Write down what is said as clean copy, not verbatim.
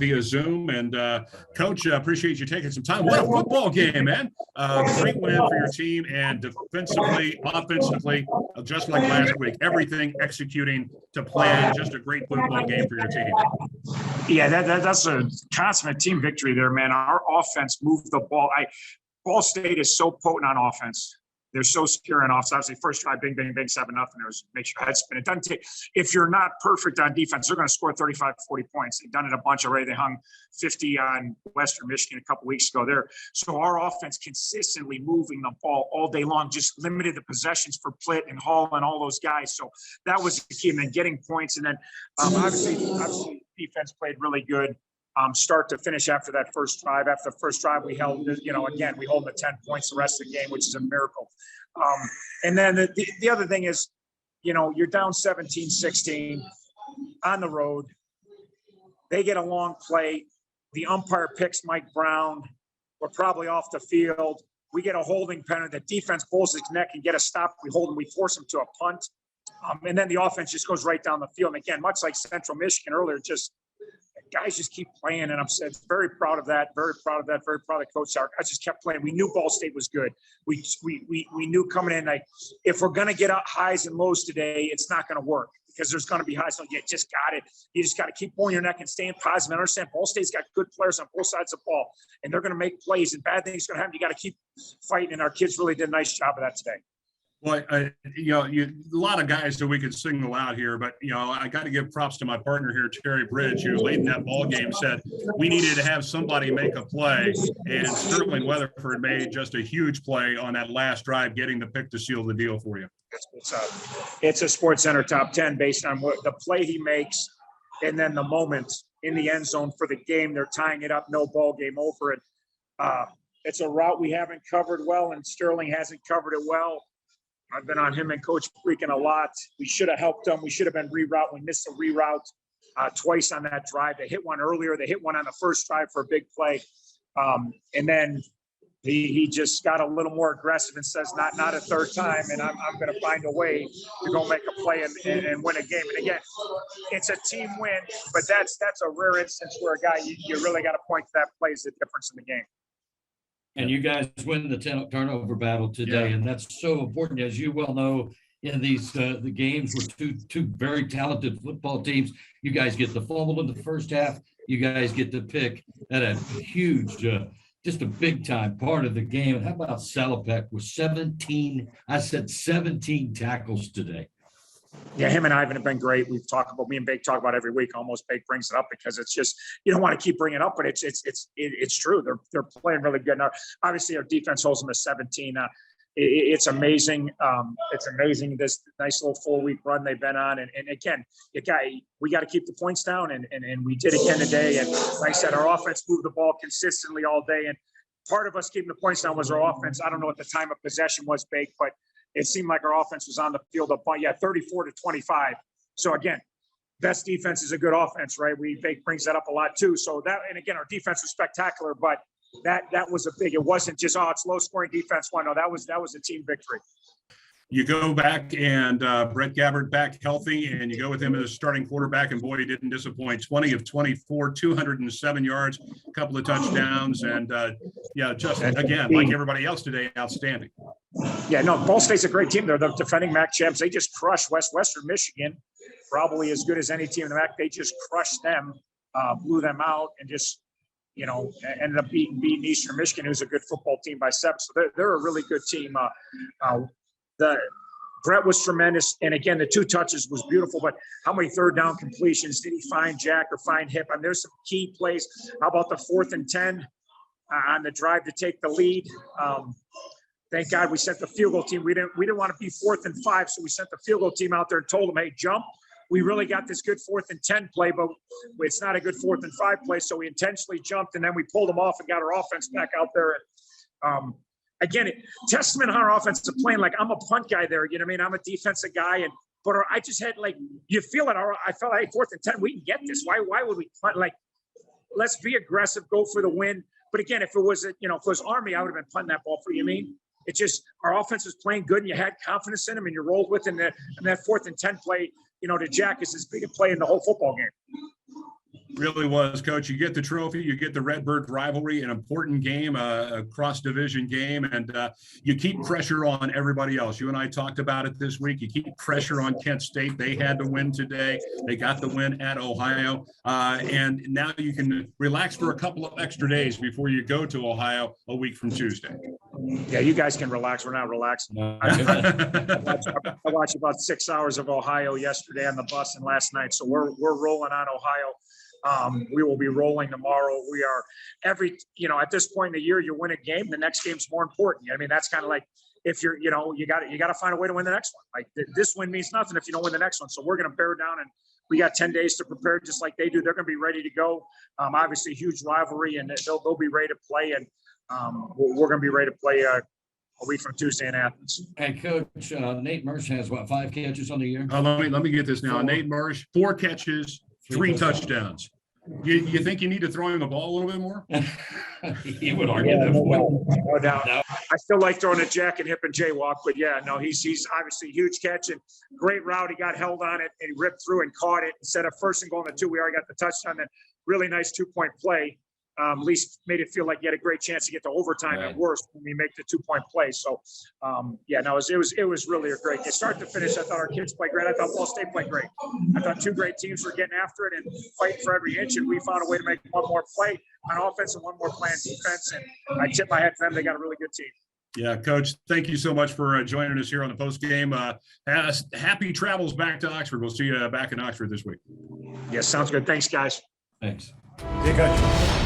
via Zoom. And Coach, appreciate you taking some time. What a football game, man. Great win for your team, and defensively, offensively, just like last week, everything executing to plan. Just a great football game for your team. Yeah, that's a consummate team victory there, man. Our offense moved the ball. Ball State is so potent on offense. They're so secure on offense. Obviously, first drive, bing, bing, bing, 7-0. There's makes your head spin. It doesn't take, if you're not perfect on defense, they're going to score 35, 40 points. They've done it a bunch already. They hung 50 on Western Michigan a couple weeks ago there. So our offense consistently moving the ball all day long, just limited the possessions for Plitt and Hall and all those guys. So that was the key. And then getting points. And then obviously defense played really good. Start to finish after that first drive. After the first drive, we held, again, we hold the 10 points the rest of the game, which is a miracle. And then the other thing is, you're down 17-16 on the road. They get a long play. The umpire picks Mike Brown. We're probably off the field. We get a holding penalty. The defense pulls his neck and get a stop. We hold him. We force him to a punt. And then the offense just goes right down the field. And again, much like Central Michigan earlier, guys just keep playing, and I'm very proud of that. Very proud of that. Very proud of Coach Sark. I just kept playing. We knew Ball State was good. We knew coming in, like, if we're going to get up highs and lows today, it's not going to work because there's going to be highs. So you just got it. You just got to keep pulling your neck and staying positive. And understand Ball State's got good players on both sides of the ball, and they're going to make plays, and bad things are going to happen. You got to keep fighting, and our kids really did a nice job of that today. Well, a lot of guys that we could single out here, but, I got to give props to my partner here, Terry Bridge, who late in that ball game said we needed to have somebody make a play, and Sterling Weatherford made just a huge play on that last drive, getting the pick to seal the deal for you. It's a Sports Center top 10 based on what the play he makes and then the moment in the end zone for the game. They're tying it up, no ball, game over. It's a route we haven't covered well, and Sterling hasn't covered it well. I've been on him and Coach Freakin a lot. We should have helped them. We should have been reroute. We missed a reroute twice on that drive. They hit one earlier. They hit one on the first drive for a big play. And then he just got a little more aggressive and says, not a third time, and I'm going to find a way to go make a play and win a game. And again, it's a team win, but that's a rare instance where a guy, you really got to point to that play is the difference in the game. And you guys win the turnover battle today, and that's so important, as you well know. In these the games with two very talented football teams, you guys get the fumble in the first half. You guys get the pick at a huge, just a big time part of the game. And how about Salopek with 17 tackles today? Yeah, him and Ivan have been great. Me and Bake talk about every week. Almost Bake brings it up because it's just, you don't want to keep bringing it up, but it's true. They're playing really good. Now, obviously, our defense holds them to 17. It's amazing. It's amazing this nice little 4-week run they've been on. And again, we got to keep the points down, and we did again today. And like I said, our offense moved the ball consistently all day. And part of us keeping the points down was our offense. I don't know what the time of possession was, Bake, but it seemed like our offense was on the field 34-25. So again, best defense is a good offense, right? Bake brings that up a lot too. So that, and again, our defense was spectacular, but that was a big. It wasn't just it's low scoring defense. No, that was a team victory. You go back and Brett Gabbert back healthy, and you go with him as a starting quarterback, and boy, he didn't disappoint. 20 of 24, 207 yards, a couple of touchdowns, and just again, like everybody else today, outstanding. Yeah, no, Ball State's a great team. They're the defending MAC champs. They just crushed Western Michigan, probably as good as any team in the MAC. They just crushed them, blew them out, and just ended up beating Eastern Michigan, who's a good football team, by 7. So they're a really good team. Brett was tremendous, and again, the 2 touches was beautiful. But how many third down completions did he find Jack or find Hip? I mean, there's some key plays. How about the 4th and 10 on the drive to take the lead? Thank God we sent the field goal team. We didn't want to be 4th and 5, so we sent the field goal team out there and told them, "Hey, jump." We really got this good 4th and 10 play, but it's not a good 4th and 5 play. So we intentionally jumped, and then we pulled them off and got our offense back out there. Again, testament to how our offense is playing. Like, I'm a punt guy there. You know what I mean? I'm a defensive guy, but I just had, like, you feel it. I felt like 4th and 10, we can get this. Why would we punt? Like, let's be aggressive, go for the win. But again, if it was Army, I would have been punting that ball for you. I mean, it's just our offense was playing good, and you had confidence in them, and you rolled with them. And that 4th and 10 play, to Jack is his biggest play in the whole football game. Really was, Coach. You get the trophy, you get the Redbird rivalry, an important game, a cross-division game, and you keep pressure on everybody else. You and I talked about it this week. You keep pressure on Kent State. They had to win today. They got the win at Ohio, and now you can relax for a couple of extra days before you go to Ohio a week from Tuesday. Yeah, you guys can relax. We're not relaxing. No. I watched about 6 hours of Ohio yesterday on the bus and last night. So we're rolling on Ohio. We will be rolling tomorrow. We are at this point in the year, you win a game, the next game's more important. I mean, that's kind of like if you got to find a way to win the next one. Like this win means nothing if you don't win the next one. So we're going to bear down, and we got 10 days to prepare just like they do. They're going to be ready to go. Obviously huge rivalry, and they'll be ready to play. And we're going to be ready to play a week from Tuesday in Athens. Hey, Coach, Nate Marsh has 5 catches on the year? Let me get this now. Nate Marsh, 4 catches, 3 touchdowns. You think you need to throw him the ball a little bit more? He would argue that point. No doubt. No. I still like throwing a jack and hip and jaywalk, but yeah, no, he's obviously a huge catch and great route. He got held on it and he ripped through and caught it. Instead of first and goal to 2, we already got the touchdown. Then really nice 2-point play. At least made it feel like he had a great chance to get to overtime Right. at worst when we make the 2-point play. So, it was really a great game. Start to finish, I thought our kids played great. I thought Ball State played great. I thought 2 great teams were getting after it and fighting for every inch, and we found a way to make one more play on offense and one more play on defense. And I tip my hat to them. They got a really good team. Yeah, Coach, thank you so much for joining us here on the post game. Happy travels back to Oxford. We'll see you back in Oxford this week. Yeah, sounds good. Thanks, guys. Thanks. See you, Coach.